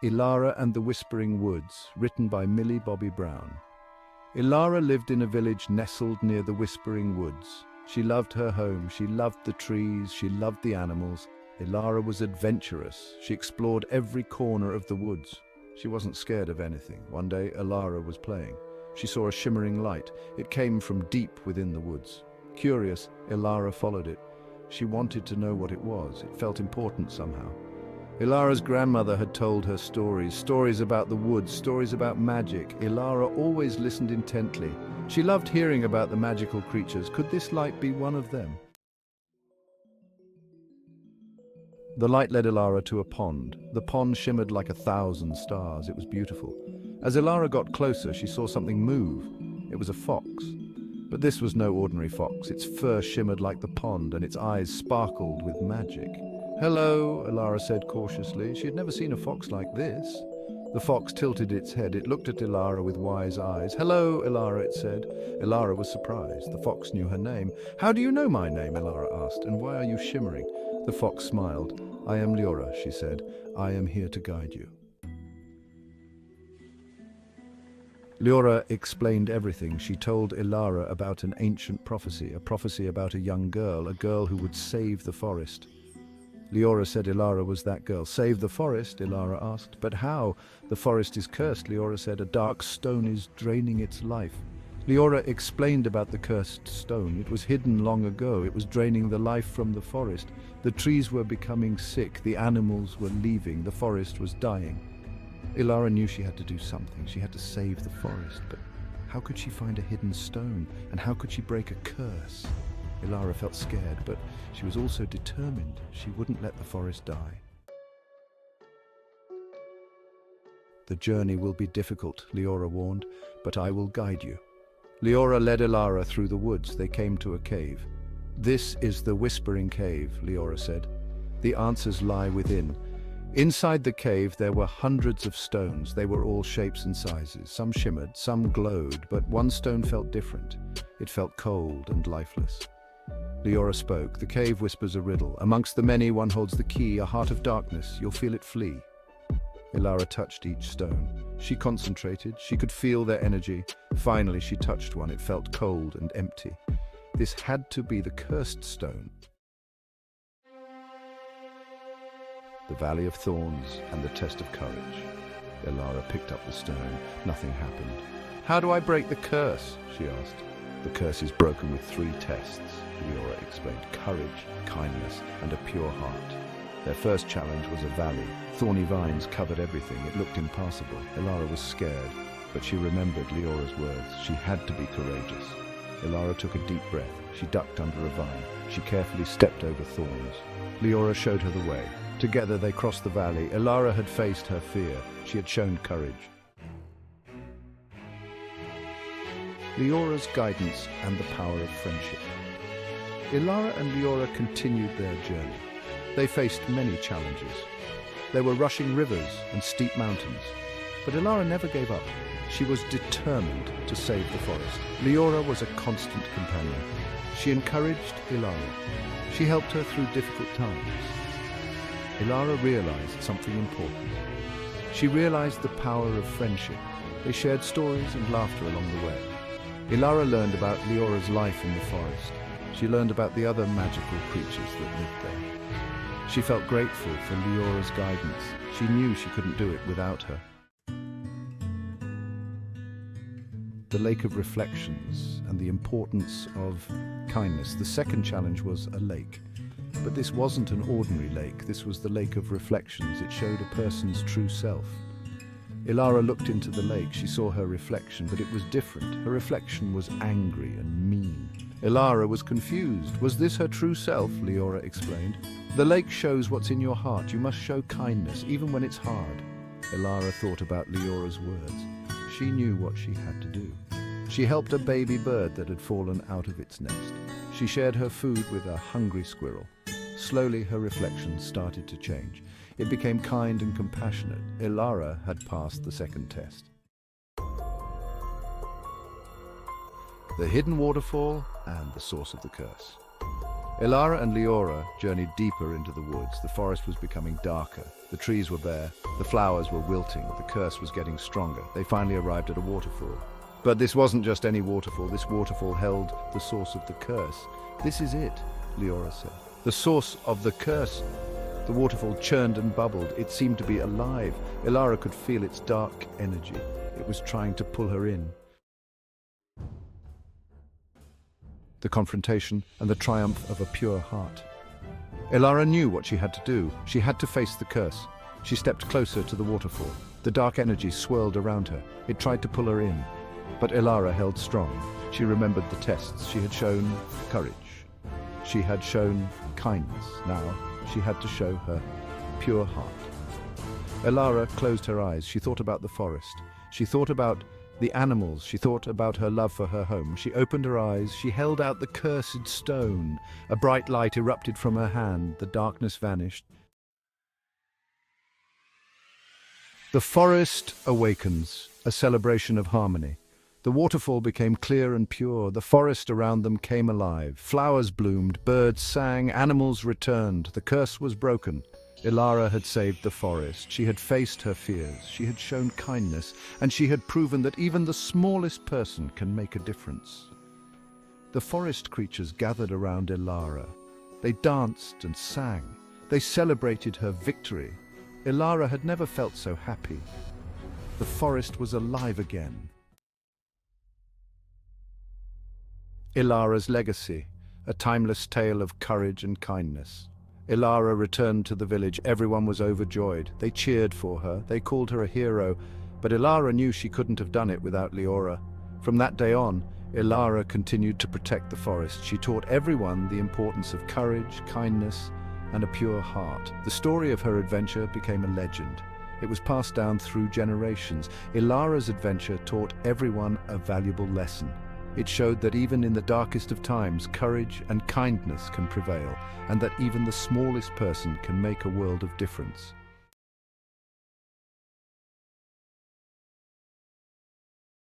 Elara and the Whispering Woods, written by Millie Bobby Brown. Elara lived in a village nestled near the Whispering Woods. She loved her home, she loved the trees, she loved the animals. Elara was adventurous. She explored every corner of the woods. She wasn't scared of anything. One day, Elara was playing. She saw a shimmering light. It came from deep within the woods. Curious, Elara followed it. She wanted to know what it was. It felt important somehow. Elara's grandmother had told her stories about the woods, stories about magic. Elara always listened intently. She loved hearing about the magical creatures. Could this light be one of them? The light led Elara to a pond. The pond shimmered like 1,000 stars. It was beautiful. As Elara got closer, she saw something move. It was a fox. But this was no ordinary fox. Its fur shimmered like the pond, and its eyes sparkled with magic. "Hello," Elara said cautiously. She had never seen a fox like this. The fox tilted its head. It looked at Elara with wise eyes. "Hello, Elara," it said. Elara was surprised. The fox knew her name. "How do you know my name?" Elara asked. "And why are you shimmering?" The fox smiled. "I am Elara," she said. "I am here to guide you." Elara explained everything. She told Elara about an ancient prophecy, a prophecy about a young girl, a girl who would save the forest. Elara said Elara was that girl. "Save the forest?" Elara asked. "But how? The forest is cursed," Elara said. "A dark stone is draining its life." Elara explained about the cursed stone. It was hidden long ago. It was draining the life from the forest. The trees were becoming sick. The animals were leaving. The forest was dying. Elara knew she had to do something. She had to save the forest. But how could she find a hidden stone? And how could she break a curse? Elara felt scared, but she was also determined. She wouldn't let the forest die. "The journey will be difficult," Elara warned, "but I will guide you." Elara led Elara through the woods. They came to a cave. "This is the Whispering Cave," Elara said. "The answers lie within." Inside the cave there were hundreds of stones. They were all shapes and sizes. Some shimmered, some glowed, but one stone felt different. It felt cold and lifeless. Elara spoke. "The cave whispers a riddle. Amongst the many, one holds the key, a heart of darkness. You'll feel it flee." Elara touched each stone. She concentrated. She could feel their energy. Finally, she touched one. It felt cold and empty. This had to be the cursed stone. The Valley of Thorns and the Test of Courage. Elara picked up the stone. Nothing happened. "How do I break the curse?" she asked. "The curse is broken with 3 tests," Elara explained. Courage, kindness, and a pure heart. Their first challenge was a valley. Thorny vines covered everything. It looked impassable. Elara was scared, but she remembered Leora's words. She had to be courageous. Elara took a deep breath. She ducked under a vine. She carefully stepped over thorns. Elara showed her the way. Together they crossed the valley. Elara had faced her fear. She had shown courage. Eora's guidance and the power of friendship. Elara and Eora continued their journey. They faced many challenges. There were rushing rivers and steep mountains. But Elara never gave up. She was determined to save the forest. Eora was a constant companion. She encouraged Elara. She helped her through difficult times. Elara realized something important. She realized the power of friendship. They shared stories and laughter along the way. Elara learned about Leora's life in the forest. She learned about the other magical creatures that lived there. She felt grateful for Leora's guidance. She knew she couldn't do it without her. The Lake of Reflections and the importance of kindness. The second challenge was a lake. But this wasn't an ordinary lake. This was the Lake of Reflections. It showed a person's true self. Elara looked into the lake. She saw her reflection, but it was different. Her reflection was angry and mean. Elara was confused. Was this her true self? Elara explained. "The lake shows what's in your heart. You must show kindness, even when it's hard." Elara thought about Leora's words. She knew what she had to do. She helped a baby bird that had fallen out of its nest. She shared her food with a hungry squirrel. Slowly, her reflection started to change. It became kind and compassionate. Elara had passed the second test. The hidden waterfall and the source of the curse. Elara and Leora journeyed deeper into the woods. The forest was becoming darker. The trees were bare. The flowers were wilting. The curse was getting stronger. They finally arrived at a waterfall. But this wasn't just any waterfall. This waterfall held the source of the curse. "This is it," Leora said. "The source of the curse." The waterfall churned and bubbled. It seemed to be alive. Elara could feel its dark energy. It was trying to pull her in. The confrontation and the triumph of a pure heart. Elara knew what she had to do. She had to face the curse. She stepped closer to the waterfall. The dark energy swirled around her. It tried to pull her in. But Elara held strong. She remembered the tests. She had shown courage. She had shown kindness. Now she had to show her pure heart. Elara closed her eyes. She thought about the forest. She thought about the animals. She thought about her love for her home. She opened her eyes. She held out the cursed stone. A bright light erupted from her hand. The darkness vanished. The forest awakens, a celebration of harmony. The waterfall became clear and pure. The forest around them came alive. Flowers bloomed, birds sang, animals returned. The curse was broken. Elara had saved the forest. She had faced her fears. She had shown kindness, and she had proven that even the smallest person can make a difference. The forest creatures gathered around Elara. They danced and sang. They celebrated her victory. Elara had never felt so happy. The forest was alive again. Elara's legacy, a timeless tale of courage and kindness. Elara returned to the village. Everyone was overjoyed. They cheered for her. They called her a hero. But Elara knew she couldn't have done it without Leora. From that day on, Elara continued to protect the forest. She taught everyone the importance of courage, kindness, and a pure heart. The story of her adventure became a legend. It was passed down through generations. Elara's adventure taught everyone a valuable lesson. It showed that even in the darkest of times, courage and kindness can prevail, and that even the smallest person can make a world of difference.